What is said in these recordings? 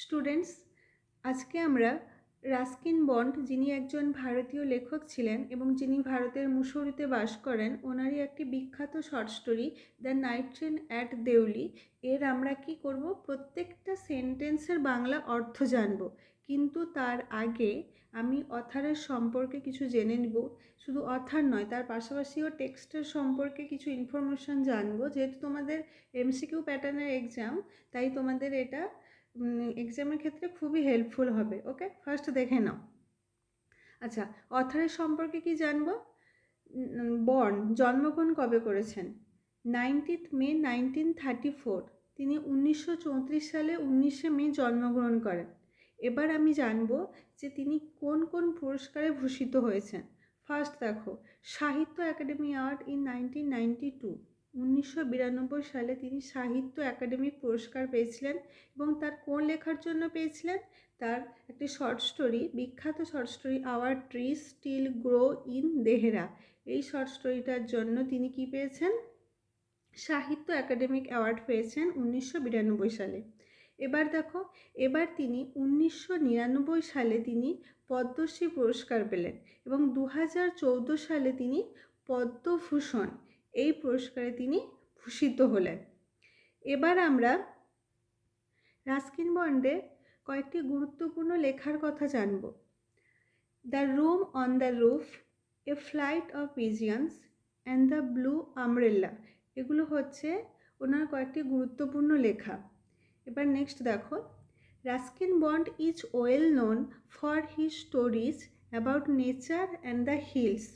Students, আজকে আমরা Ruskin bond, যিনি একজন ভারতীয় লেখক ছিলেন এবং যিনি ভারতের মুসৌরিতে বাস করেন, ওনারই একটি বিখ্যাত short story the night train at Deoli এর আমরা কি করব, প্রত্যেকটা সেন্টেন্সের বাংলা অর্থ জানব। কিন্তু তার আগে আমি অথারের সম্পর্কে কিছু জেনে নিব। শুধু অথার নয়, তার পাশাপাশিও টেক্সটের সম্পর্কে কিছু ইনফরমেশান জানবো। যেহেতু তোমাদের এমসিকিউ প্যাটার্নের এক্সাম, তাই তোমাদের এটা এক্সামের ক্ষেত্রে খুবই হেল্পফুল হবে। ওকে, ফার্স্ট দেখে নাও। আচ্ছা, অথারের সম্পর্কে কি জানবো? বর্ন, জন্মগ্রহণ কবে করেছেন? 19 মে 1934। তিনি 1934 সালে 19শে মে জন্মগ্রহণ করেন। এবার আমি জানবো যে তিনি কোন কোন পুরস্কারে ভূষিত হয়েছেন। ফার্স্ট দেখো, সাহিত্য একাডেমি অ্যাওয়ার্ড ইন 1992। 1992 সালে তিনি সাহিত্য একাডেমি পুরস্কার পেয়েছিলেন এবং তার কোন লেখার জন্য পেয়েছিলেন? তার একটি শর্ট স্টোরি, বিখ্যাত short story our trees still grow in Dehra, এই শর্ট স্টোরিটার জন্য তিনি কি পেয়েছেন? সাহিত্য একাডেমিক অ্যাওয়ার্ড পেয়েছেন 1992 সালে। এবার দেখো, এবার তিনি 1999 সালে তিনি পদ্মশ্রী পুরস্কার পেলেন এবং 2014 সালে তিনি পদ্মভূষণ এই পুরস্কারে তিনি ভূষিত হলেন। এবার আমরা রাস্কিন বন্ডের কয়েকটি গুরুত্বপূর্ণ লেখার কথা জানব। The room on the roof, a flight of pigeons and the blue umbrella, এগুলো হচ্ছে ওনার কয়েকটি গুরুত্বপূর্ণ লেখা। এবার নেক্সট দেখো, Ruskin Bond is well known for his stories about nature and the hills.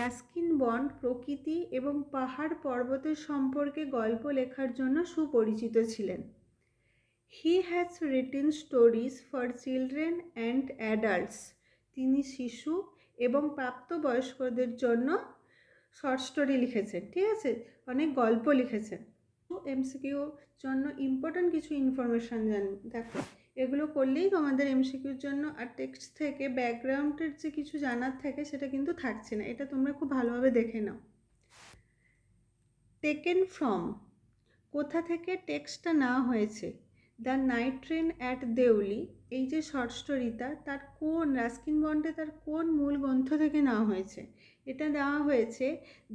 Ruskin Bond প্রকৃতি এবং পাহাড় পর্বতের সম্পর্কে গল্প লেখার জন্য সুপরিচিত ছিলেন। He has written stories for children and adults. তিনি শিশু এবং প্রাপ্তবয়স্কদের জন্য শর্ট স্টোরি লিখেছেন। ঠিক আছে, অনেক গল্প লিখেছেন। এমসিকিউর জন্য ইম্পর্ট্যান্ট কিছু ইনফরমেশান দেখো, এগুলো করলেই তোমাদের এমসিকিউর জন্য আর টেক্সট থেকে ব্যাকগ্রাউন্ডের যে কিছু জানার থাকে সেটা কিন্তু থাকছে না। এটা তোমরা খুব ভালোভাবে দেখে নাও। টেকেন ফ্রম, কোথা থেকে টেক্সটটা নেওয়া হয়েছে? The night train at Deoli, এই যে শর্ট স্টোরিটা, তার কোন রাস্কিন বন্ডে তার কোন মূল গ্রন্থ থেকে নেওয়া হয়েছে? এটা নেওয়া হয়েছে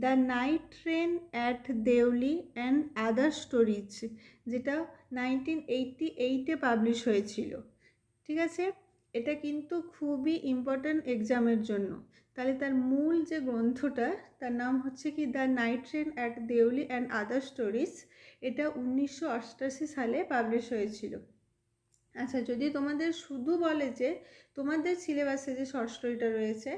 the night train at Deoli and other stories, যেটা 1988-এ পাবলিশ হয়েছিল। ঠিক আছে, এটা কিন্তু খুবই ইম্পর্ট্যান্ট এক্সামের জন্য। তাহলে তার মূল যে গ্রন্থটা, তার নাম হচ্ছে কি the night train at Deoli and other stories. এটা 1988 সালে পাবলিশ হয়েছিল। আচ্ছা, যদি তোমাদের শুধু বলে যে তোমাদের সিলেবাসে যে শর্ট স্টোরিটা রয়েছে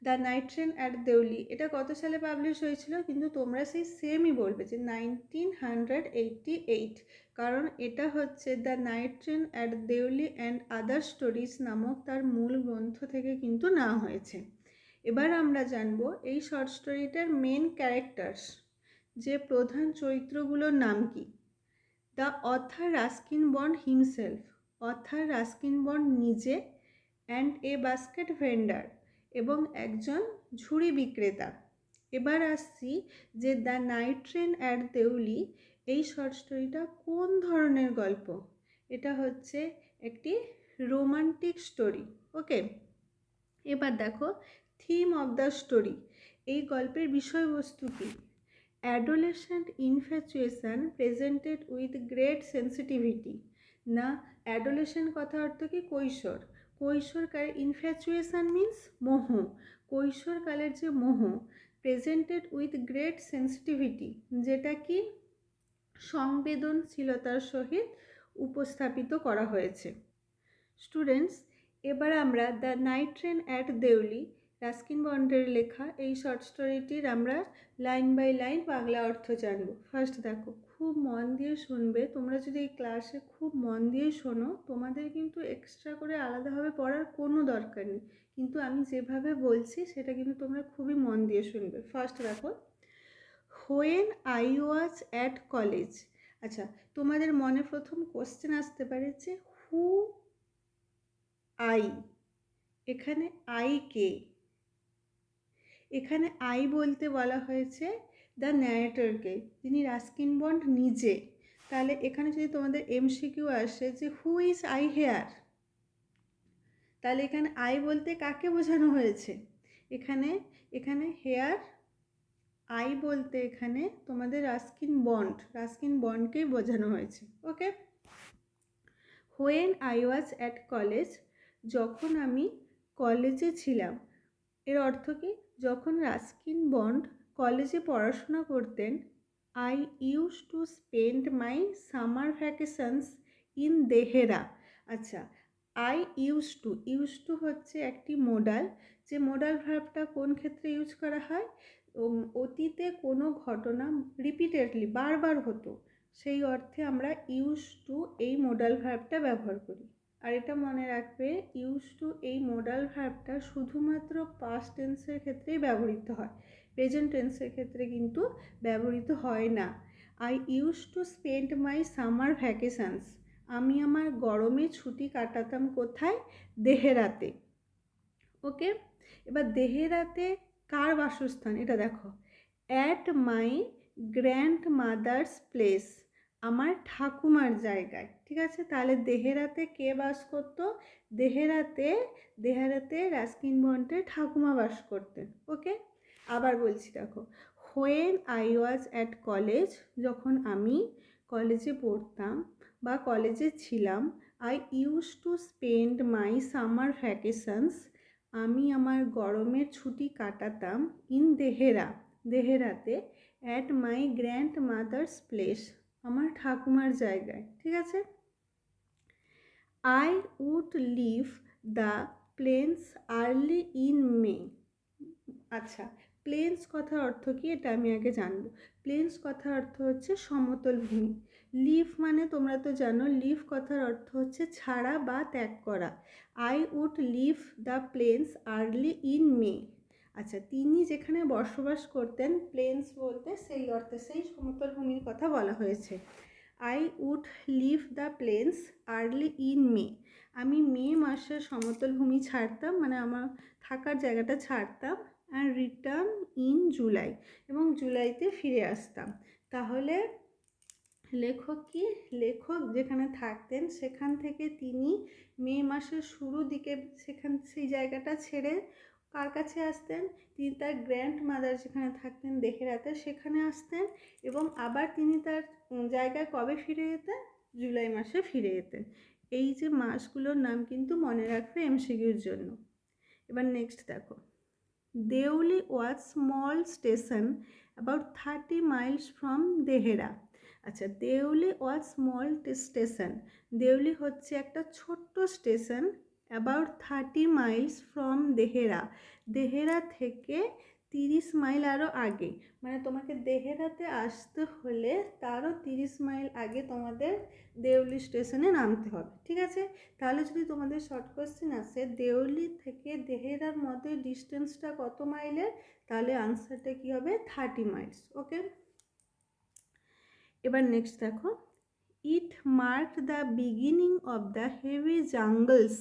the night train at Deoli, এটা কত সালে পাবলিশ হয়েছিল, কিন্তু তোমরা সেই সেমই বলবে যে 1988, কারণ এটা হচ্ছে the night train at Deoli and other stories নামক তার মূল গ্রন্থ থেকে কিন্তু নেওয়া হয়েছে। এবার আমরা জানবো এই শর্ট স্টোরিটার মেন ক্যারেক্টার্স, যে প্রধান চরিত্রগুলোর নাম কি। The author Ruskin Bond himself, author Ruskin Bond নিজে, অ্যান্ড এ বাস্কেট ভেন্ডার, এবং একজন ঝুড়ি বিক্রেতা। এবার আসছি যে the night train at Deoli, এই শর্ট স্টোরিটা কোন ধরনের গল্প? এটা হচ্ছে একটি রোমান্টিক স্টোরি। ওকে, এবার দেখো, থিম অফ দ্য স্টোরি, এই গল্পের বিষয়বস্তু কী? Adolescent infatuation presented with great sensitivity. না, অ্যাডোলেসেন্ট কথা অর্থ কি? কৈশোর। কৈশোরকালে ইনফ্যাচুয়েশন মিন্স মোহ, কৈশোরকালের যে মোহ, প্রেজেন্টেড উইথ গ্রেট সেন্সিটিভিটি, যেটা কি সংবেদনশীলতার সহিত উপস্থাপিত করা হয়েছে। স্টুডেন্টস, এবার আমরা the night train at Deoli, Ruskin বন্ডের লেখা এই শর্ট স্টোরিটির আমরা লাইন বাই লাইন বাংলা অর্থ জানব। ফার্স্ট দেখো, খুব মন দিয়ে শুনবে। তোমরা যদি এই ক্লাসে খুব মন দিয়ে শোনো, তোমাদের কিন্তু এক্সট্রা করে আলাদাভাবে পড়ার কোনো দরকার নেই, কিন্তু আমি যেভাবে বলছি সেটা কিন্তু তোমরা খুবই মন দিয়ে শুনবে। ফার্স্ট দেখো, when I was at college. আচ্ছা, তোমাদের মনে প্রথম কোশ্চেন আসতে পারে যে হু আই, এখানে আই কে? এখানে আই বলতে বলা হয়েছে দ্য ন্যারেটরকে, যিনি রাস্কিন বন্ড নিজে। তাহলে এখানে যদি তোমাদের এমসিকিউ আসে যে হু ইজ আই হেয়ার, তাহলে এখানে আই বলতে কাকে বোঝানো হয়েছে? এখানে এখানে হেয়ার আই বলতে এখানে তোমাদের রাস্কিন বন্ডকেই বোঝানো হয়েছে। Okay, when I was at college, যখন আমি কলেজে ছিলাম। এর অর্থ কি? যখন রাস্কিন বন্ড কলেজে পড়াশোনা করতেন, I used to spend my summer vacations in Dehra. আচ্ছা, আই ইউজ টু হচ্ছে একটি মোডাল, যে মোডাল ভার্বটা কোন ক্ষেত্রে ইউজ করা হয়? অতীতে কোনো ঘটনা রিপিটেডলি বারবার হতো, সেই অর্থে আমরা ইউজ টু এই মোডাল ভার্বটা ব্যবহার করি। আর এটা মনে রাখবে, ইউজ টু এই মোডাল ভার্বটা শুধুমাত্র পাস্ট টেন্সের ক্ষেত্রেই ব্যবহৃত হয়, প্রেজেন্ট টেন্সের ক্ষেত্রে কিন্তু ব্যবহৃত হয় না। I used to spend my summer vacations, আমি আমার গরমে ছুটি কাটাতাম কোথায়? দেহেরাতে। ওকে, এবার দেহেরাতে কার বাসস্থান এটা দেখো, at my grandmother's place, আমার ঠাকুমার জায়গায়। ঠিক আছে, তাহলে দেহেরাতে কে বাস করতো? দেহেরাতে রাস্কিন বন্ডের ঠাকুমা বাস করতেন। ওকে, আবার বলছি দেখো, when I was at college, যখন আমি কলেজে পড়তাম বা কলেজে ছিলাম, I used to spend my summer vacations, আমি আমার গরমের ছুটি কাটাতাম ইন দেহেরাতে, at my grandmother's place, আমার ঠাকুমার জায়গায়। ঠিক আছে, I would leave the plains early in May. আচ্ছা, প্লেন্স কথার অর্থ কি এটা আমি আগে জানবো। প্লেন্স কথার অর্থ হচ্ছে সমতল ভূমি। লিভ মানে তোমরা তো জানো, লিভ কথার অর্থ হচ্ছে ছাড়া বা ত্যাগ করা। I would leave the plains early in May. আচ্ছা, তিনি যেখানে বসবাস করতেন, প্লেন্স বলতে সেই অর্থে সেই সমতল ভূমির কথা বলা হয়েছে। I would leave the plains early in May, আমি মে মাসে সমতল ভূমি ছাড়তাম, মানে আমার থাকার জায়গাটা ছাড়তাম, অ্যান্ড রিটার্ন ইন জুলাই, এবং জুলাইতে ফিরে আসতাম। তাহলে লেখক যেখানে থাকতেন সেখান থেকে তিনি মে মাসের শুরু দিকে সেই জায়গাটা ছেড়ে কার কাছে আসতেন? তিনি তার গ্র্যান্ড মাদার যেখানে থাকতেন দেহেরাতে সেখানে আসতেন, এবং আবার তিনি তার জায়গায় কবে ফিরে যেতেন? জুলাই মাসে ফিরে যেতেন। এই যে মাসগুলোর নাম কিন্তু মনে রাখবে এমসিকিউর জন্য। এবার নেক্সট দেখো, Deoli was small station about 30 miles from Dehra. আচ্ছা, Deoli was small station, Deoli হচ্ছে একটা ছোট্ট station, about 30 miles from Dehra থেকে 30 মাইল আরও আগে, মানে তোমাকে দেহেরাতে আসতে হলে তারও 30 মাইল আগে তোমাদের দেউলি স্টেশনে নামতে হবে। ঠিক আছে, তাহলে যদি তোমাদের শর্ট কোয়েশ্চেন আসে দেউলি থেকে দেহেরার মধ্যে ডিস্টেন্সটা কত মাইলের, তাহলে আনসারটা কী হবে? 30 মাইলস। ওকে, এবার নেক্সট দেখো, it marked the beginning of the heavy jungles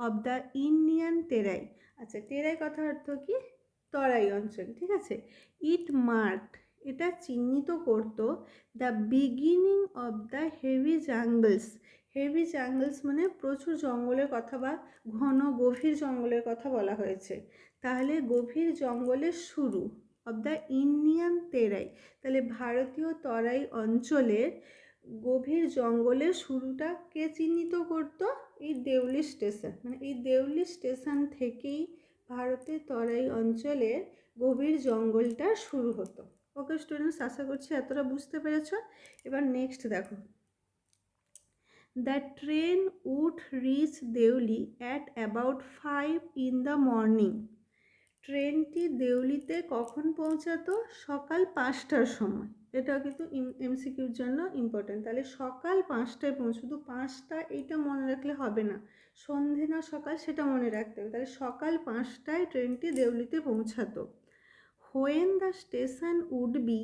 of the Indian Terai. আচ্ছা, টেরাই কথার অর্থ কি? তরাই অঞ্চল। ঠিক আছে, ইট মার্কড এটা চিহ্নিত করতো the beginning of the heavy জাঙ্গলস মানে প্রচুর জঙ্গলের কথা বা ঘন গভীর জঙ্গলের কথা বলা হয়েছে। তাহলে গভীর জঙ্গলের শুরু অফ দ্য ইন্ডিয়ান টেরাই, তাহলে ভারতীয় তরাই অঞ্চলের গভীর জঙ্গলের শুরুটা কে চিহ্নিত করতো? এই দেউলি স্টেশন, মানে এই দেউলি স্টেশন থেকেই ভারতের তরাই অঞ্চলের গভীর জঙ্গলটা শুরু হতো। ওকে স্টুডেন্টস, আশা করছি এতটা বুঝতে পেরেছ। এবার নেক্সট দেখো, the train would reach Deoli at about 5 in the morning। ট্রেনটি দেউলিতে কখন পৌঁছাতো? সকাল 5টার সময়। এটাও কিন্তু এমসিকিউর জন্য ইম্পর্টেন্ট। তাহলে সকাল 5টায় শুধু 5টা এইটা মনে রাখলে হবে না, সন্ধে না সকাল সেটা মনে রাখতে হবে। তাহলে সকাল 5টায় ট্রেনটি দেউলিতে পৌঁছাতো। When the station would be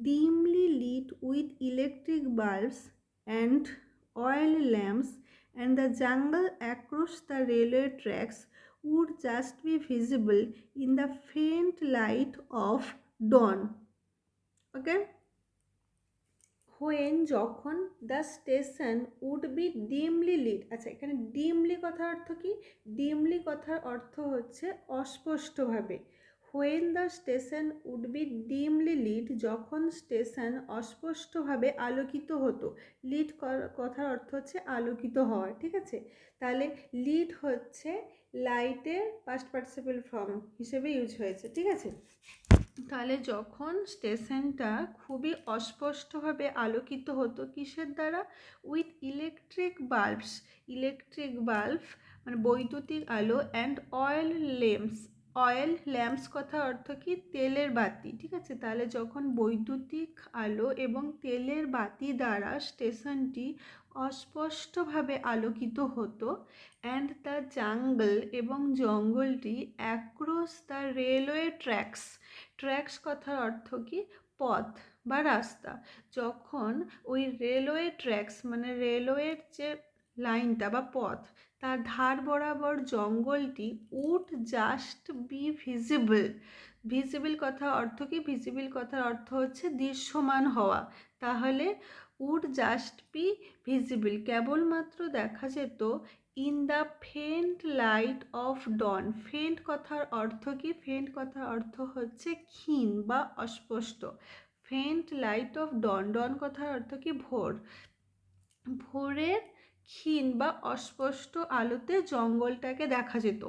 dimly lit with electric bulbs and oil lamps, and the jungle across the railway tracks would just be visible in the faint light of dawn. Okay, when যখন the station would be dimly lit. আচ্ছা, এখানে dimly কথার অর্থ কি? Dimly কথার অর্থ হচ্ছে অস্পষ্টভাবে। When the station would be dimly lit, যখন স্টেশন অস্পষ্টভাবে আলোকিত হতো। লিট কথার অর্থ হচ্ছে আলোকিত হওয়া, ঠিক আছে? তাহলে লিট হচ্ছে লাইটের পাস্ট পার্টিসিপল ফর্ম হিসেবে ইউজ হয়েছে, ঠিক আছে? তাহলে যখন স্টেশনটা খুবই অস্পষ্টভাবে আলোকিত হতো কিসের দ্বারা? উইথ ইলেকট্রিক বাল্ব মানে বৈদ্যুতিক আলো, অ্যান্ড অয়েল ল্যাম্পস কথা অর্থ কি? তেলের বাতি, ঠিক আছে? তাহলে যখন বৈদ্যুতিক আলো এবং তেলের বাতি দ্বারা স্টেশনটি অস্পষ্টভাবে আলোকিত হতো, অ্যান্ড দ্য জাঙ্গল এবং জঙ্গলটি অ্যাক্রস দ্য রেলওয়ে ট্র্যাক্স কথার অর্থ কি? পথ বা রাস্তা। যখন ওই রেলওয়ে ট্র্যাক্স মানে রেলওয়ের যে লাইনটা বা পথ, তার ধার বরাবর জঙ্গলটি উড জাস্ট বি ভিজিবল কথার অর্থ কি? ভিজিবল কথার অর্থ হচ্ছে দৃশ্যমান হওয়া। তাহলে উড জাস্ট বি ভিজিবল, কেবলমাত্র দেখা যেত in the ফেন্ট light of dawn. ফেন্ট কথার অর্থ কি? ফেন্ট কথার অর্থ হচ্ছে ক্ষীণ বা অস্পষ্ট। ফেন্ট লাইট অফ ডন, ডন কথার অর্থ কি? ভোর। ভোরের ক্ষীণ বা অস্পষ্ট আলোতে জঙ্গলটাকে দেখা যেত।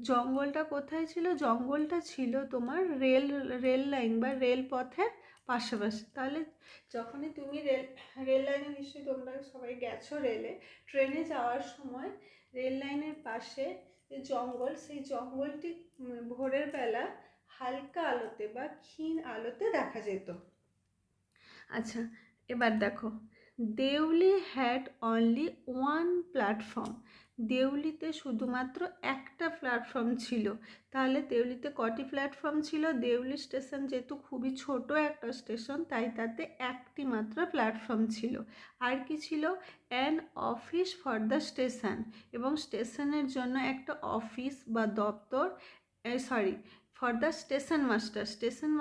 জঙ্গলটা কোথায় ছিল? জঙ্গলটা ছিল তোমার রেল লাইন বা রেলপথের পাশাপাশি। তাহলে যখনই তুমি রেল লাইনে, নিশ্চয়ই তোমরা সবাই গেছো রেলে, ট্রেনে যাওয়ার সময় রেল লাইনের পাশে যে জঙ্গল, সেই জঙ্গলটি ভোরের বেলা হালকা আলোতে বা ক্ষীণ আলোতে দেখা যেত। আচ্ছা, এবার দেখো, Deoli had only one platform. দেউলিতে শুধুমাত্র একটা প্ল্যাটফর্ম ছিল। তাহলে দেউলিতে কটি প্ল্যাটফর্ম ছিল? দেউলি স্টেশন যেহেতু খুবই ছোট একটা স্টেশন, তাই তাতে একটি মাত্র প্ল্যাটফর্ম ছিল। আর কি ছিল? An office for the station, এবং স্টেশনের জন্য একটা অফিস বা দপ্তর, ফর দ্য স্টেশন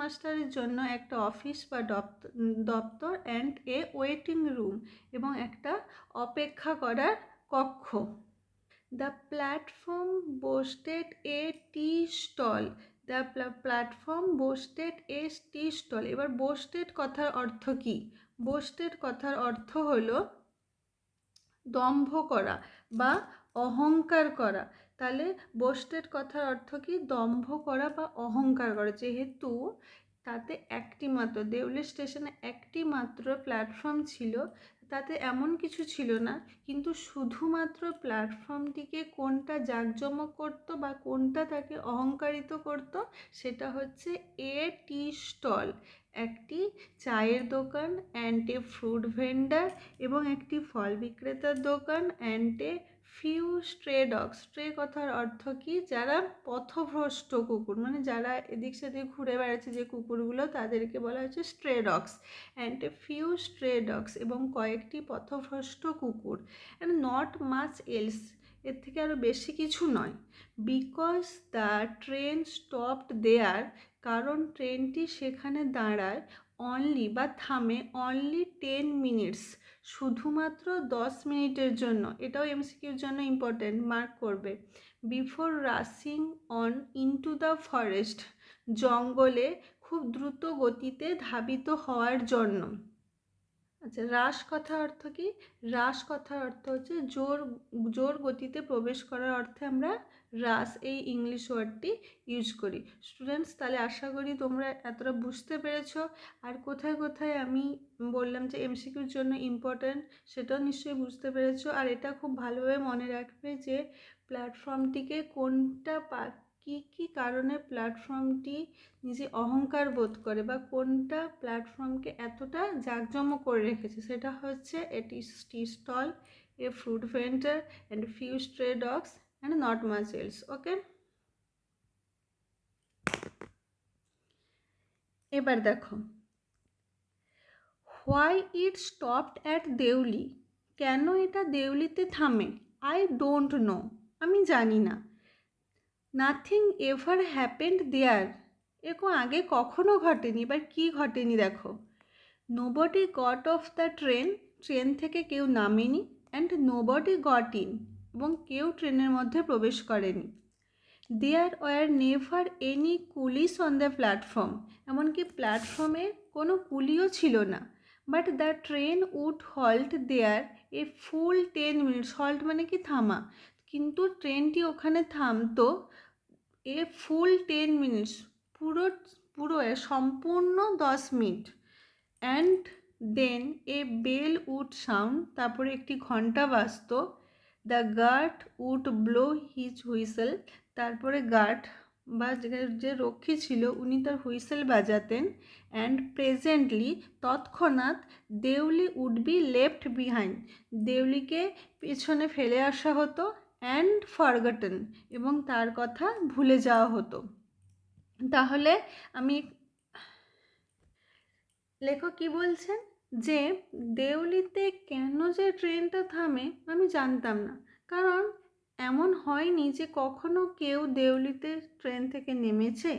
মাস্টারের জন্য একটা অফিস বা দপ্তর, অ্যান্ড এ ওয়েটিং রুম, এবং একটা অপেক্ষা করার কক্ষ। The platform boasted a tea stall. এবার বোস্টেড কথার অর্থ কি? বোস্টেড কথার অর্থ হলো দম্ভ করা বা অহংকার করা। তাহলে বোস্টেড কথার অর্থ কি? দম্ভ করা বা অহংকার করা। যেহেতু তাতে একটি মাত্র দেউলি স্টেশনে একটি মাত্র প্ল্যাটফর্ম ছিল, তাতে এমন কিছু ছিল না, কিন্তু শুধুমাত্র প্ল্যাটফর্মটিকে কোনটা জাঁকজমক করত বা কোনটা তাকে অহংকারিত করত, সেটা হচ্ছে এ টি স্টল, একটি চায়ের দোকান, অ্যান্ড এ ফ্রুট ভেন্ডার, এবং একটি ফল বিক্রেতার দোকান, and a few stray dogs. Stray কথার অর্থ কি? যারা পথভ্রষ্ট কুকুর, মানে যারা এদিক সেদিক ঘুরে বেড়াচ্ছে যে কুকুরগুলো, তাদেরকে বলা হচ্ছে stray dogs. And a few stray dogs, এবং কয়েকটি পথভ্রষ্ট কুকুর। অ্যান্ড নট মাচ এলস, এর থেকে আরও বেশি কিছু নয়। বিকজ দ্য ট্রেন স্টপড দেয়ার, কারণ ট্রেনটি সেখানে দাঁড়ায়, অনলি বা থামে অনলি 10 মিনিটস, শুধুমাত্র 10 মিনিটের জন্য। এটাও এমসিকিউর জন্য ইম্পর্টেন্ট, মার্ক করবে। Before rushing on into the forest, জঙ্গলে খুব দ্রুত গতিতে ধাবিত হওয়ার জন্য। আচ্ছা, হ্রাস কথার অর্থ কি? হ্রাস কথার অর্থ হচ্ছে জোর গতিতে প্রবেশ করার অর্থে আমরা হ্রাস এই ইংলিশ ওয়ার্ডটি ইউজ করি। স্টুডেন্টস, তাহলে আশা করি তোমরা এতটা বুঝতে পেরেছো। আর কোথায় কোথায় আমি বললাম যে এমসিকিউর জন্য ইম্পর্ট্যান্ট, সেটাও নিশ্চয়ই বুঝতে পেরেছো। আর এটা খুব ভালোভাবে মনে রাখবে যে প্ল্যাটফর্মটিকে কী কারণে প্ল্যাটফর্মটি নিজে অহংকার বোধ করে বা কোনটা প্ল্যাটফর্মকে এতটা জাঁকজমক করে রেখেছে, সেটা হচ্ছে এটি tea stall, a fruit vendor, and few stray dogs, and not much else. Okay, এবার দেখো, why it stopped at Deoli, কেন এটা দেউলিতে থামে? আই ডোন্ট নো, আমি জানি না। নাথিং এভার হ্যাপেন্ড দেয়ার, এরকম আগে কখনো ঘটেনি। এবার কি ঘটেনি দেখো। Nobody got off the train, train থেকে কেউ নামেনি, অ্যান্ড নোবডি গট ইন, এবং কেউ ট্রেনের মধ্যে প্রবেশ করেনি। There were never any coolies on the platform, এমনকি প্ল্যাটফর্মে কোনো কুলিও ছিল না। But the train would halt there a full 10 minutes, halt মানে কি থামা, কিন্তু ট্রেনটি ওখানে থামতো এ ফুল 10 মিনিটস, পুরো পুরো সম্পূর্ণ 10 minute. And then a bell would sound, তারপরে একটি ঘন্টা বাজতো। The guard would blow his whistle, তারপরে গার্ড বা যে রক্ষী ছিল উনি তার হুইসেল বাজাতেন। অ্যান্ড প্রেজেন্টলি, তৎক্ষণাৎ, Deoli would be left behind, দেউলিকে পেছনে ফেলে আসা হতো। অ্যান্ড ফরগটন, এবং তার কথা ভুলে যাওয়া হতো। তাহলে আমি, লেখক কি বলছেন যে দেউলিতে কেন যে ট্রেনটা থামে আমি জানতাম না, কারণ এমন হয়নি যে কখনো কেউ দেউলিতে ট্রেন থেকে নেমেছে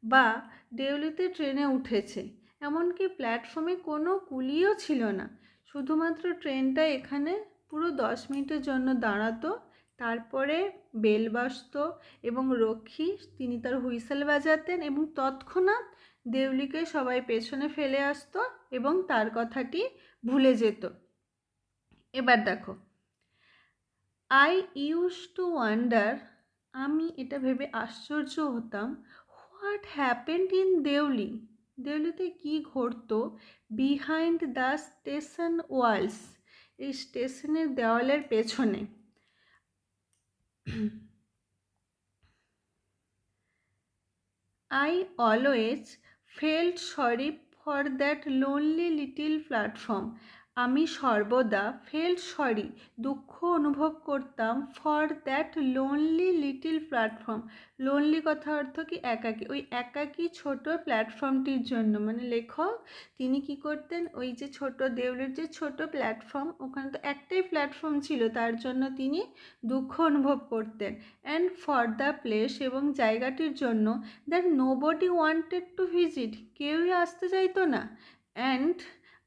বা দেউলিতে ট্রেনে উঠেছে, এমনকি প্ল্যাটফর্মে কোনো কুলিও ছিল না। শুধুমাত্র ট্রেনটা এখানে পুরো 10 মিনিটের জন্য দাঁড়াতো, তারপরে বেল বাজতো এবং রক্ষী তিনি তার হুইসেল বাজাতেন এবং তৎক্ষণাৎ দেউলিকে সবাই পেছনে ফেলে আসতো এবং তার কথাটি ভুলে যেত। এবার দেখো, আই ইউজ টু ওয়ান্ডার, আমি এটা ভেবে আশ্চর্য হতাম, হোয়াট হ্যাপেন্ড ইন দেউলি, দেউলিতে কি ঘটতো, বিহাইন্ড দ্য স্টেশন ওয়ালস, এই স্টেশনের দেওয়ালের পেছনে। I always felt sorry for that lonely little platform. আমি সর্বদা ফেল্ট সরি, দুঃখ অনুভব করতাম, for that lonely little platform, lonely কথা অর্থ কি একাকী, ওই একাকী ছোট প্ল্যাটফর্মটির জন্য। মানে লেখক তিনি কি করতেন, ওই যে ছোট দেউলের যে ছোট প্ল্যাটফর্ম, ওখানে তো একটাই প্ল্যাটফর্ম ছিল, তার জন্য তিনি দুঃখ অনুভব করতেন। অ্যান্ড ফর দ্য প্লেস, এবং জায়গাটির জন্য, that nobody wanted to visit, কেউই আসতে চাইতো না। অ্যান্ড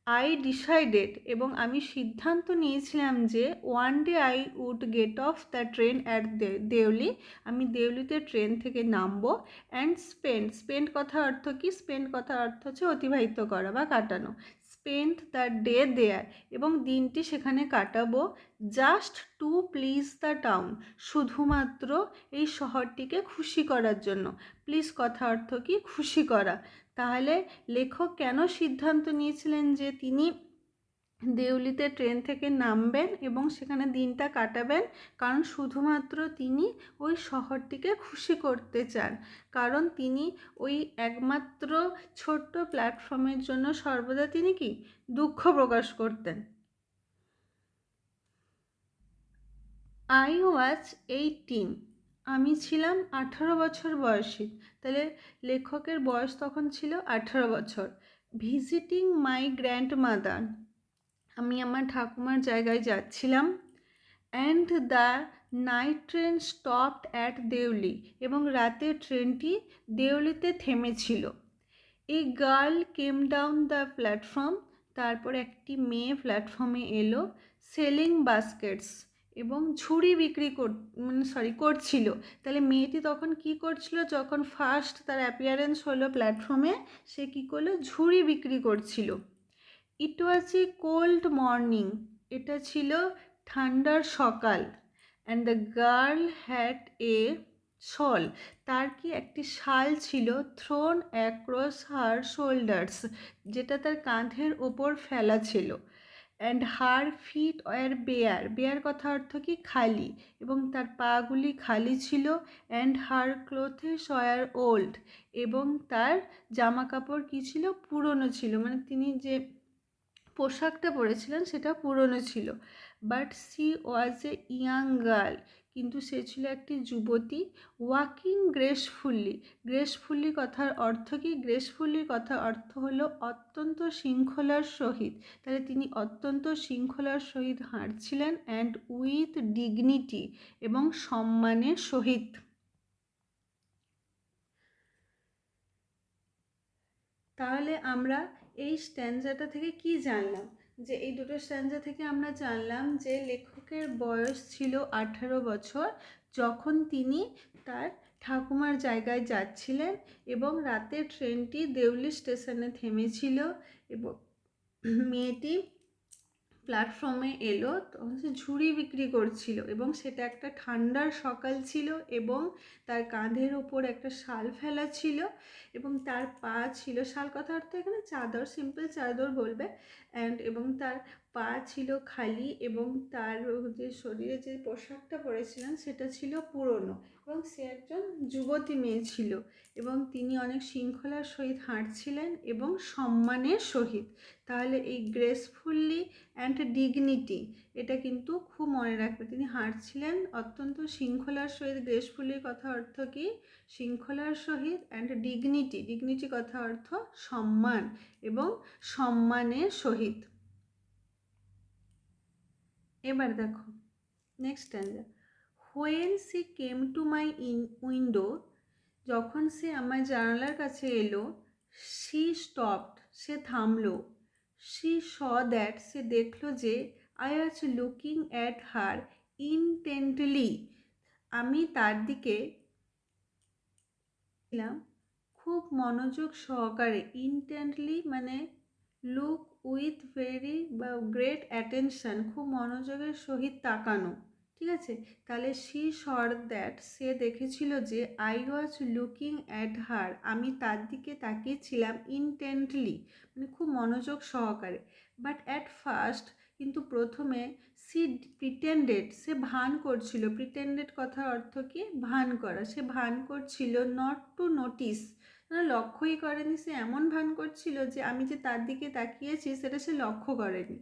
আই ডিসাইডেড, এবং আমি সিদ্ধান্ত নিয়েছিলাম যে one day I would get off the train at Deoli, আমি দেউলিতে ট্রেন থেকে নামবো। অ্যান্ড স্পেন্ড কথা অর্থ কি, স্পেন্ড কথা অর্থ হচ্ছে অতিবাহিত করা বা কাটানো, স্পেন্ড দ্য ডে দেয়ার, এবং দিনটি সেখানে কাটাবো। Just to please the town, শুধুমাত্র এই শহরটিকে খুশি করার জন্য। প্লিজ কথা অর্থ কি, খুশি করা। তাহলে লেখক কেন সিদ্ধান্ত নিয়েছিলেন যে তিনি দেউলিতে ট্রেন থেকে নামবেন এবং সেখানে দিনটা কাটাবেন, কারণ শুধুমাত্র তিনি ওই শহরটিকে খুশি করতে চান, কারণ তিনি ওই একমাত্র ছোট্ট প্ল্যাটফর্মের জন্য সর্বদা তিনি কি দুঃখ প্রকাশ করতেন। আই ওয়াজ 18, আমি ছিলাম 18 বছর বয়সী, তাহলে লেখকের বয়স তখন ছিল 18 বছর। ভিজিটিং মাই গ্র্যান্ড মাদার, আমি আমার ঠাকুমার জায়গায় যাচ্ছিলাম। And the night train stopped at Deoli, এবং রাতের ট্রেনটি দেউলিতে থেমেছিল। A girl came down the platform, তারপর একটি মেয়ে প্ল্যাটফর্মে এলো। সেলিং বাস্কেটস, এবং ঝুড়ি বিক্রি করছিল। তাহলে মেয়েটি তখন কি করছিল, যখন ফার্স্ট তার অ্যাপিয়ারেন্স হলো প্ল্যাটফর্মে, সে কী করলো, ঝুড়ি বিক্রি করছিল। ইট ওয়াজ এ কোল্ড মর্নিং, এটা ছিল ঠান্ডার সকাল। And the girl had a shawl, তার কি একটি শাল ছিল, থ্রোন অ্যাক্রস হার শোল্ডার্স, যেটা তার কাঁধের ওপর ফেলা ছিল। And her feet were bare, bare কথা অর্থ কি খালি, এবং তার পাগুলি খালি ছিল। And her clothes were old, এবং তার জামা কাপড় কী ছিল, পুরনো ছিল, মানে তিনি যে পোশাকটা পরেছিলেন সেটা পুরনো ছিল। But she was a young girl, কিন্তু সে ছিল একটি যুবতী। ওয়াকিং গ্রেসফুল্লি, গ্রেসফুল্লি কথার অর্থ কি, গ্রেসফুল্লির কথার অর্থ হলো অত্যন্ত শৃঙ্খলার সহিত, তাহলে তিনি অত্যন্ত শৃঙ্খলার সহিত হাঁটছিলেন। অ্যান্ড উইথ ডিগনিটি, এবং সম্মানের সহিত। তাহলে আমরা এই স্ট্যান্জাটা থেকে কি জানলাম, যে এই দুটো স্ট্যান্জা থেকে আমরা জানলাম যে লেখকের বয়স ছিল 18 বছর যখন তিনি তার ঠাকুমার জায়গায় যাচ্ছিলেন এবং রাতের ট্রেনটি দেউলি স্টেশনে থেমেছিল এবং মেয়েটি প্ল্যাটফর্মে এলো, তখন সে ঝুড়ি বিক্রি করছিল এবং সেটা একটা ঠান্ডার সকাল ছিল এবং তার কাঁধের ওপর একটা শাল ফেলা ছিল এবং তার পা ছিল, শাল কথা অর্থ এখানে চাদর, সিম্পল চাদর বলবে, এবং তার পা ছিল খালি এবং তার যে শরীরে যে পোশাকটা পরেছিলেন সেটা ছিল পুরনো এবং সে একজন যুবতী মেয়ে ছিল এবং তিনি অনেক শৃঙ্খলার সহিত হাঁটছিলেন এবং সম্মানের সহিত। তাহলে এই গ্রেসফুল্লি অ্যান্ড ডিগনিটি, এটা কিন্তু খুব মনে রাখবে। তিনি হাঁটছিলেন অত্যন্ত শৃঙ্খলার সহিত। গ্রেসফুলির কথা অর্থ কি? শৃঙ্খলার সহিত। অ্যান্ড ডিগনিটি, ডিগনিটি কথা অর্থ সম্মান এবং সম্মানের সহিত। এবার দেখো next স্ট্যান্জা। When she came to my window, যখন সে আমার জানালার কাছে এলো, শি স্টপড, সে থামলো, শি স দ্যাট, সে দেখলো যে I was looking at her intently, আমি তার দিকে খুব মনোযোগ সহকারে। ইনটেন্টলি মানে লুক উইথ ভেরি বা গ্রেট অ্যাটেনশন, খুব মনোযোগের সহিত তাকানো, ঠিক আছে। তাহলে শি সর দ্যাট, সে দেখেছিল যে আই ওয়াজ লুকিং অ্যাট হার, আমি তার দিকে তাকিয়েছিলাম ইনটেন্টলি মানে খুব মনোযোগ সহকারে। বাট অ্যাট ফার্স্ট, কিন্তু প্রথমে, সি প্রিটেন্ডেড, সে ভান করছিল। প্রিটেন্ডেড কথার অর্থ কি? ভান করা। সে ভান করছিল নট টু নোটিস, লক্ষ্যই করেনি। সে এমন ভান করছিল যে আমি যে তার দিকে তাকিয়েছি সেটা সে লক্ষ্য করেনি।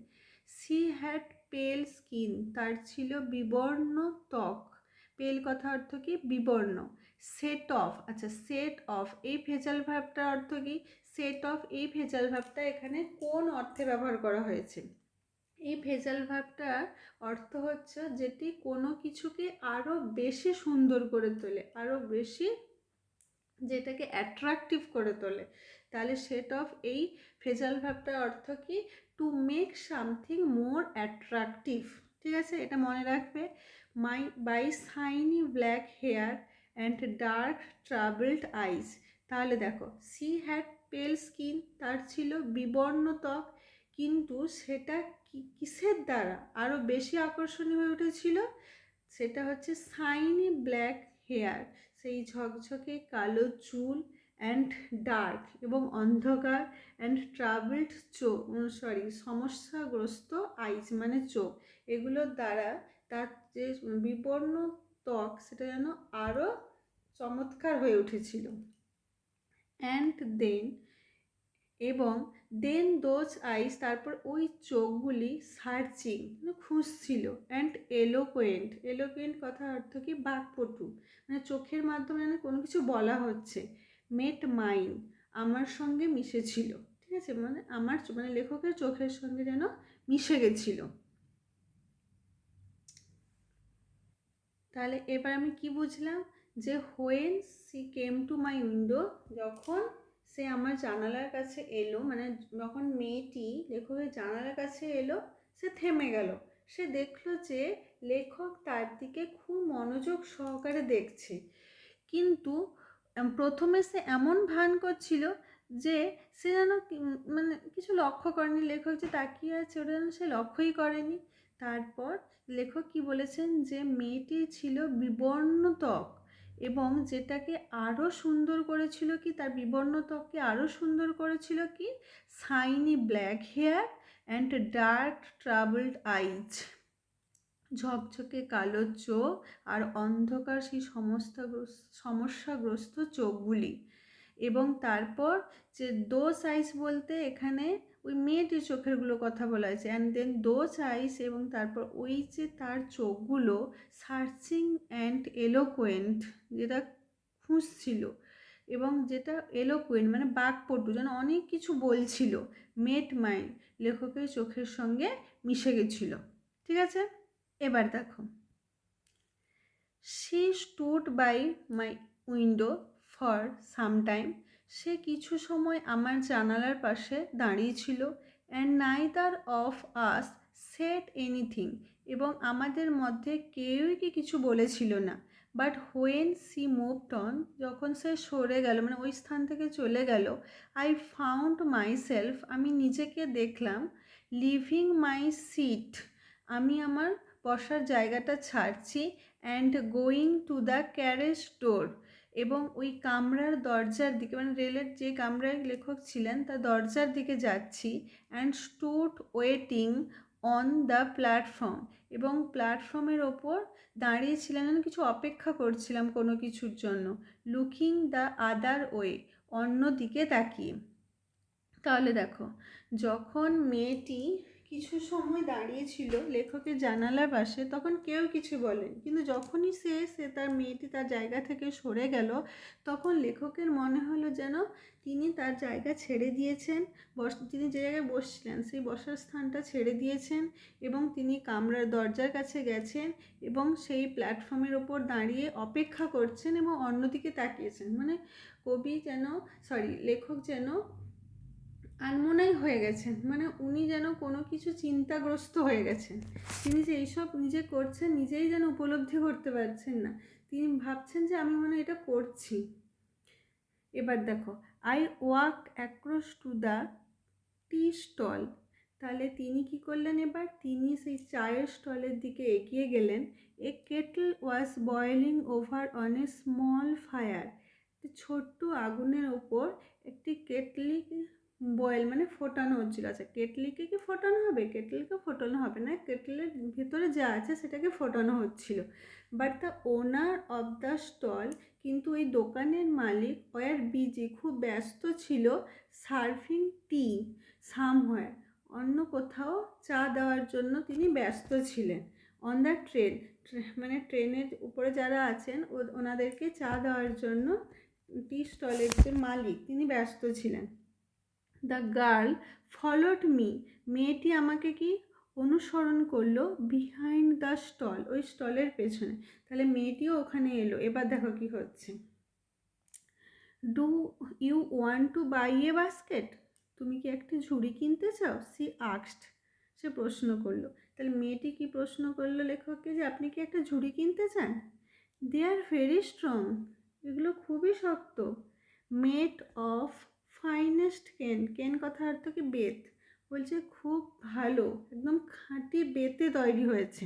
সি হ্যাড পেল স্কিন, তার ছিল বিবর্ণ ত্বক। পেল কথা অর্থ কি? বিবর্ণ। সেট অফ, আচ্ছা সেট অফ, এই ভেজাল ভাবটার অর্থ কি? সেট অফ, এই ভেজাল ভাবটা এখানে কোন অর্থে ব্যবহার করা হয়েছে? এই ভেজাল ভাবটার অর্থ হচ্ছে যেটি কোনো কিছুকে আরও বেশি সুন্দর করে তোলে, আরও বেশি যেটাকে অ্যাট্রাকটিভ করে তোলে। তাহলে সেট অফ, এই ভেজাল ভাবটার অর্থ কি? To make something more attractive, ঠিক আছে, এটা মনে রাখবে। By shiny black hair and dark travelled eyes. তাহলে দেখো, সি হ্যাড পেল স্কিন, তার ছিল বিবর্ণ ত্বক, কিন্তু সেটা কিসের দ্বারা আরও বেশি আকর্ষণীয় হয়ে উঠেছিল? সেটা হচ্ছে শাইনি ব্ল্যাক হেয়ার, সেই ঝকঝকে কালো চুল, অ্যান্ড ডার্ক এবং অন্ধকার, অ্যান্ড ট্রাভেলড চোখ, সমস্যাগ্রস্ত আইজ মানে চোখ, এগুলোর দ্বারা তার যে বিবর্ণ ত্বক সেটা যেন আরও চমৎকার হয়ে উঠেছিল। অ্যান্ড দেন, এবং দেন দোজ আইস, তারপর ওই চোখগুলি সার্চিং খুঁজছিল, অ্যান্ড এলোকোয়েন্ট, এলোকোয়েন্ট কথা অর্থ কি? বাকপটু, মানে চোখের মাধ্যমে মানে কোনো কিছু বলা হচ্ছে। মেট মাইন, আমার সঙ্গে মিশেছিল, ঠিক আছে, মানে আমার মানে লেখকের চোখের সঙ্গে যেন মিশে গেছিল। তাহলে এবার আমি কি বুঝলাম? যে when she came to my window, যখন সে আমার জানালার কাছে এলো, মানে যখন মেয়েটি লেখকের জানালার কাছে এলো, সে থেমে গেল। সে দেখলো যে লেখক তার দিকে খুব মনোযোগ সহকারে দেখছে, কিন্তু প্রথমে সে এমন ভান করছিল যে সে যেন মানে কিছু লক্ষ্য করেনি। লেখক যে তাকিয়ে আছে ওটা যেন সে লক্ষ্যই করেনি। তারপর লেখক কি বলেছেন? যে মেয়েটি ছিল বিবর্ণ ত্বক, এবং যেটাকে আরও সুন্দর করেছিল কি? তার বিবর্ণ ত্বককে আরও সুন্দর করেছিল কি? Shiny black hair and dark travelled eyes, ঝকঝকে কালো চোখ আর অন্ধকার সেই সমস্যাগ্রস্ত চোখগুলি। এবং তারপর যে দোজ আইস বলতে এখানে ওই মেয়েটির চোখেরগুলো কথা বলা হয়েছে। অ্যান্ড দেন দোজ আইস, এবং তারপর ওই যে তার চোখগুলো সার্চিং অ্যান্ড এলোকোয়েন্ট, যেটা খুঁজছিল এবং যেটা এলোকোয়েন্ট মানে বাকপটু, যেন অনেক কিছু বলছিল। মেট মাইন্ড, লেখকের চোখের সঙ্গে মিশে গেছিল, ঠিক আছে। এবার দেখো, she stood by my window for some time, সে কিছু সময় আমার জানালার পাশে দাঁড়িয়েছিল and neither of us said anything, এবং আমাদের মধ্যে কেউই কি কিছু বলেছিল না। But when she moved on, যখন সে সরে গেল মানে ওই স্থান থেকে চলে গেল, আই ফাউন্ড মাইসেলফ, আমি নিজেকে দেখলাম, লিভিং মাই সিট, আমি আমার বসার জায়গাটা ছাড়ছি, and going to the carriage door, এবং ওই কামরার দরজার দিকে মানে রেলের যে কামরায় লেখক ছিলেন তার দরজার দিকে যাচ্ছি, and stood waiting on the platform, এবং প্ল্যাটফর্মের ওপর দাঁড়িয়েছিলাম যেন কিছু অপেক্ষা করছিলাম কোনো কিছুর জন্য, লুকিং দ্য আদার ওয়ে, অন্য দিকে তাকিয়ে। তাহলে দেখো, যখন মেয়েটি কিছু সময় দাঁড়িয়েছিল লেখকের জানালার পাশে তখন কেউ কিছু বলেন, কিন্তু যখনই সে তার মেয়েটি তার জায়গা থেকে সরে গেল তখন লেখকের মনে হলো যেন তিনি তার জায়গা ছেড়ে দিয়েছেন, তিনি যে জায়গায় বসছিলেন সেই বসার স্থানটা ছেড়ে দিয়েছেন, এবং তিনি কামরার দরজার কাছে গেছেন এবং সেই প্ল্যাটফর্মের ওপর দাঁড়িয়ে অপেক্ষা করছেন এবং অন্যদিকে তাকিয়েছেন। মানে লেখক যেন আনমনাই হয়ে গেছেন, মানে উনি যেন কোনো কিছু চিন্তাগ্রস্ত হয়ে গেছেন, তিনি যে এইসব নিজে করছেন নিজেই যেন উপলব্ধি করতে পারছেন না, তিনি ভাবছেন যে আমি মনে এটা করছি। এবার দেখো, I walked across to the tea stall, তাহলে তিনি কি করলেন, এবার তিনি সেই চায়ের স্টলের দিকে এগিয়ে গেলেন। A kettle was boiling over on a small fire, ছোট্ট আগুনের ওপর একটি কেটলি বয়েল মানে ফোটানো হচ্ছিল। আচ্ছা, কেটলিকে কি ফোটানো হবে? কেটলিকে ফোটানো হবে না, কেটলের ভিতরে যা আছে সেটাকে ফোটানো হচ্ছিল। But the owner of the stall, কিন্তু এই দোকানের মালিক ওয়ার বিজি, খুব ব্যস্ত ছিল, সার্ভিং টি সামহোয়ার, অন্য কোথাও চা দেওয়ার জন্য তিনি ব্যস্ত ছিলেন। অন দ্য ট্রেন, মানে ট্রেনের উপরে যারা আছেন ওনাদেরকে চা দেওয়ার জন্য টি স্টলের যে মালিক তিনি ব্যস্ত ছিলেন। দ্য গার্ল ফলোড মি, মেয়েটি আমাকে কি অনুসরণ করলো, বিহাইন্ড দ্য স্টল, ওই স্টলের পেছনে। তাহলে মেয়েটিও ওখানে এলো। এবার দেখো কি হচ্ছে, do you want to buy a basket, তুমি কি একটি ঝুড়ি কিনতে চাও? সি আক্সড, সে প্রশ্ন করলো। তাহলে মেয়েটি কি প্রশ্ন করলো লেখককে, যে আপনি কি একটা ঝুড়ি কিনতে চান? দে আর ভেরি স্ট্রং, এগুলো খুবই শক্ত। মেড অফ ফাইনেস্ট কেন, কেন কথার অর্থ কি বেত, বলছে খুব ভালো একদম খাঁটি বেতে তৈরি হয়েছে।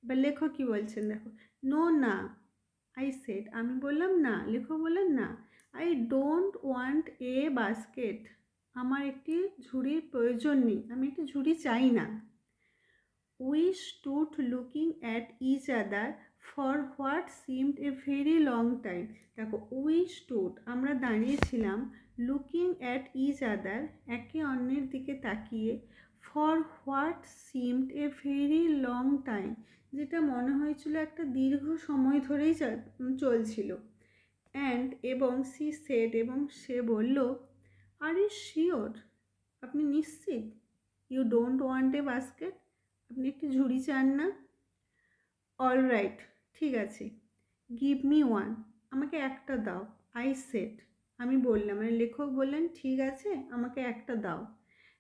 এবার লেখক কি বলছেন দেখো, নো না, আই সেড, আমি বললাম না, লেখক বললেন না, I don't want a basket, আমার একটি ঝুড়ির প্রয়োজন নেই, আমি একটি ঝুড়ি চাই না। We stood looking at each other for what seemed a very long time, দেখো উই স্টুড আমরা দাঁড়িয়েছিলাম, লুকিং অ্যাট ইচ আদার একে অন্যের দিকে তাকিয়ে, for what seemed a very long time যেটা মনে হয়েছিল একটা দীর্ঘ সময় ধরেই চলছিল। অ্যান্ড এবং সি সেড এবং সে বলল, আর ইউ শিওর, আপনি নিশ্চিত, you don't want a basket, আপনি একটি ঝুড়ি চান না? অল রাইট, ঠিক আছে, গিভ মি ওয়ান, আমাকে একটা দাও, আই সেড, আমি বললাম, মানে লেখক বললেন ঠিক আছে আমাকে একটা দাও।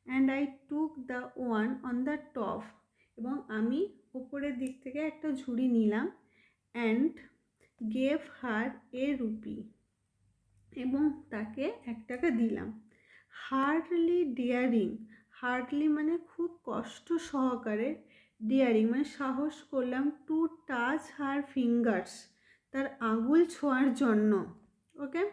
And I took the one on the top, এবং আমি উপরের দিক থেকে একটা ঝুড়ি নিলাম। And gave her A rupee, এবং তাকে 1 টাকা দিলাম। হার্ডলি ডিয়ারিং, হার্ডলি মানে খুব কষ্ট সহকারে, ডিয়ারিং মানে সাহস করলাম, টু টাচ হার ফিঙ্গার্স, তার আঙুল ছোঁয়ার জন্য। ওকে,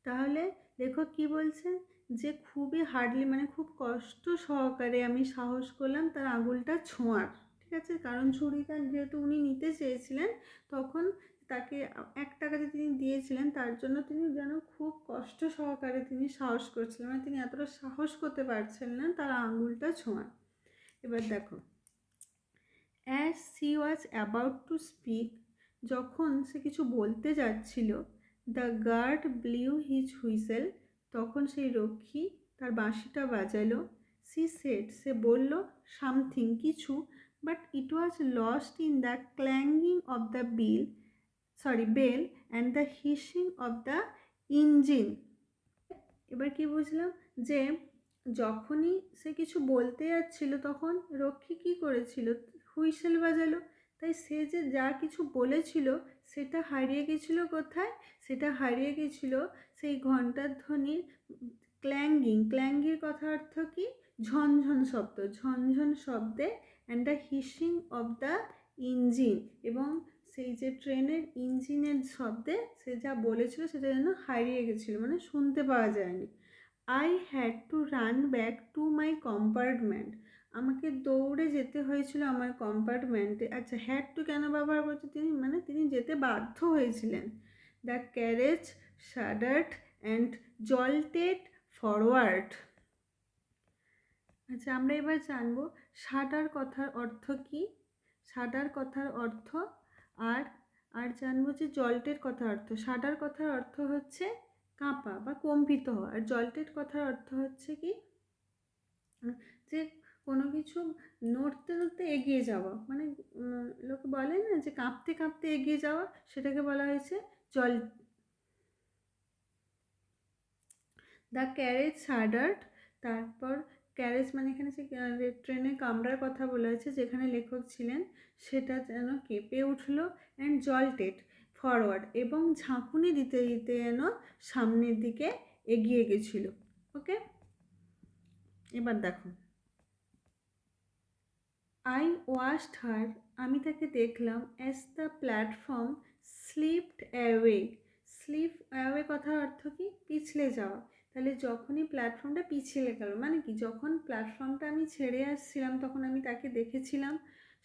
তাহলে লেখক কি বলছেন, যে খুবই হার্ডলি মানে খুব কষ্ট সহকারে আমি সাহস করলাম তার আঙুলটা ছোঁয়ার, ঠিক আছে, কারণ ঝুড়িটা যেহেতু উনি নিতে চেয়েছিলেন তখন তাকে 1 টাকা যে তিনি দিয়েছিলেন তার জন্য তিনি যেন খুব কষ্ট সহকারে তিনি সাহস করছিলেন, মানে তিনি এতটা সাহস করতে পারছেন না তার আঙুলটা ছোঁয়ার। এবার দেখো, as she was about to speak, যখন সে কিছু বলতে যাচ্ছিল, the guard blew his whistle, তখন সেই রক্ষী তার বাঁশিটা বাজালো। সি সেড, সে বলল, সামথিং কিছু, but it was lost in the clanging of the bell and the hissing of the engine. এবার কি বুঝলাম, যে যখনই সে কিছু বলতে যাচ্ছিল তখন রক্ষী কি করেছিল, হুইসেল বাজালো। তাই সে যে যা কিছু বলেছিল সেটা হারিয়ে গেছিল কোথায়, সেটা হারিয়ে গেছিল সেই ঘণ্টার ধ্বনির ক্ল্যাঙ্গির কথা অর্থ কি, ঝনঝন শব্দ, ঝনঝন শব্দে and the hissing of the engine, এবং সেই যে ট্রেনের ইঞ্জিনের শব্দে সে যা বলেছিল সেটা যেন হারিয়ে গেছিলো, মানে শুনতে পাওয়া যায়নি। I had to run back to my compartment, আমাকে দৌড়ে যেতে হয়েছিল আমার কম্পার্টমেন্টে। আচ্ছা, হ্যাড টু কেন ব্যবহার করছে তিনি, মানে তিনি যেতে বাধ্য হয়েছিলেন। The carriage shuddered and jolted forward. আচ্ছা, আমরা এবার জানবো শাডার কথার অর্থ কি, শাডার কথার অর্থ, আর আর জানবো যে জল্টের কথার অর্থ। শাডার কথার অর্থ হচ্ছে কাঁপা বা কম্পিত হওয়া, আর জল্টেড কথার অর্থ হচ্ছে কি, যে কোনো কিছু নড়তে নড়তে এগিয়ে যাওয়া, মানে লোকে বলে না যে কাঁপতে কাঁপতে এগিয়ে যাওয়া, সেটাকে বলা হয়েছে জল। দ্য ক্যারেজ শাডার্ড, তারপর ক্যারেজ মানে এখানে যে ট্রেনের কামরার কথা বলা হয়েছে যেখানে লেখক ছিলেন, সেটা যেন কেঁপে উঠলো, অ্যান্ড জল্টেড ফরওয়ার্ড, এবং ঝাঁকুনি দিতে দিতে যেন সামনের দিকে এগিয়ে গেছিল। ওকে, এবার দেখো, আই ওয়াচড হার, আমি তাকে দেখলাম, as the platform slipped away. Slip away কথার অর্থ কি, পিছলে যাওয়া। তাহলে যখনই প্ল্যাটফর্মটা পিছলে গেল, মানে কি, যখন প্ল্যাটফর্মটা আমি ছেড়ে আসছিলাম তখন আমি তাকে দেখেছিলাম।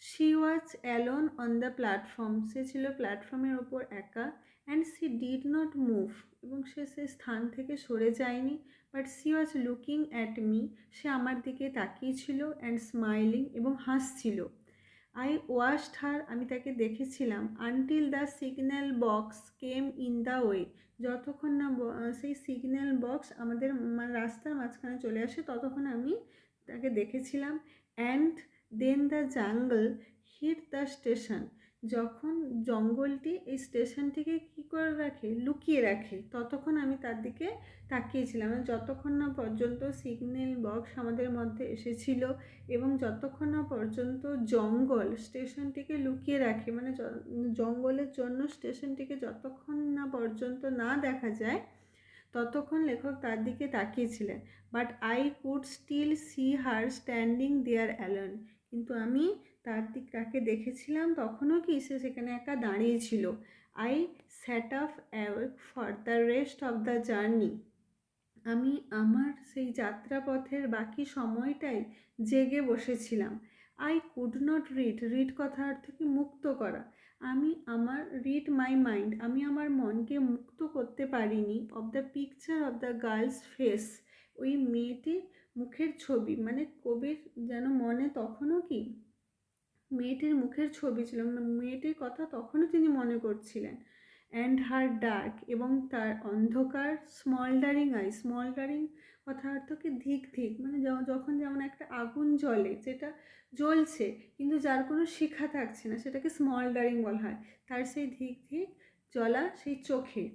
She was alone on the platform, সে ছিল প্ল্যাটফর্মের ওপর একা। And she did not move, এবং সে স্থান থেকে সরে যায়নি। But she was looking at me, সে আমার দিকে তাকিয়েছিল, অ্যান্ড স্মাইলিং, এবং হাসছিল। আই ওয়াচড হার, আমি তাকে দেখেছিলাম, until the signal box came in the way, যতক্ষণ না সেই সিগন্যাল বক্স আমাদের রাস্তার মাঝখানে চলে আসে ততক্ষণ আমি তাকে দেখেছিলাম। And then the jungle hit the station, যখন জঙ্গলটি এই স্টেশনটিকে কী করে রাখে, লুকিয়ে রাখে, ততক্ষণ আমি তার দিকে তাকিয়েছিলাম। যতক্ষণ না পর্যন্ত সিগন্যাল বক্স আমাদের মধ্যে এসেছিল, এবং যতক্ষণ না পর্যন্ত জঙ্গল স্টেশনটিকে লুকিয়ে রাখে, মানে জঙ্গলের জন্য স্টেশনটিকে যতক্ষণ না পর্যন্ত না দেখা যায় ততক্ষণ লেখক তার দিকে তাকিয়েছিলেন। But I could still see her standing there alone, কিন্তু আমি তাকে দেখেছিলাম তখনও কি সে সেখানে একা দাঁড়িয়েছিল। I sat up awake for the rest of the journey, আমি আমার সেই যাত্রাপথের বাকি সময়টাই জেগে বসেছিলাম। আই কুড নট রিড কথার অর্থ কি, মুক্ত করা। আমি আমার রিড মাই মাইন্ড, আমি আমার মনকে মুক্ত করতে পারিনি। Of the picture of the girls face, ওই মেয়েটির মুখের ছবি, মানে কবির যেন মনে তখনও কি মেয়েটির মুখের ছবি ছিল, মেয়েটির কথা তখনও তিনি মনে করছিলেন। অ্যান্ড হার ডার্ক, এবং তার অন্ধকার স্মলডারিং আই, স্মলডারিং কথা অর্থ কি, ধিক ধিক, মানে যখন যেমন একটা আগুন জ্বলে, যেটা জ্বলছে কিন্তু যার কোনো শিখা থাকছে না, সেটাকে স্মলডারিং বলা হয়। তার সেই ধিক ধিক জ্বলা সেই চোখের।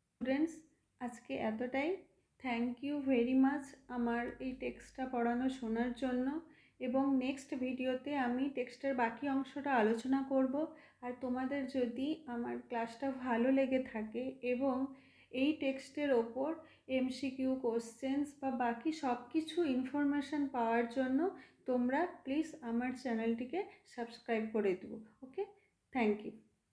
স্টুডেন্টস, আজকে এতটাই। থ্যাংক ইউ ভেরি মাচ আমার এই টেক্সটটা পড়ানো শোনার জন্য, এবং নেক্সট ভিডিওতে আমি টেক্সটের বাকি অংশটা আলোচনা করব। আর তোমাদের যদি আমার ক্লাসটা ভালো লেগে থাকে এবং এই টেক্সটের ওপর এমসিকিউ কোশ্চেন্স বা বাকি সব কিছু ইনফরমেশান পাওয়ার জন্য তোমরা প্লিজ আমার চ্যানেলটিকে সাবস্ক্রাইব করে দেবো। ওকে, থ্যাংক ইউ।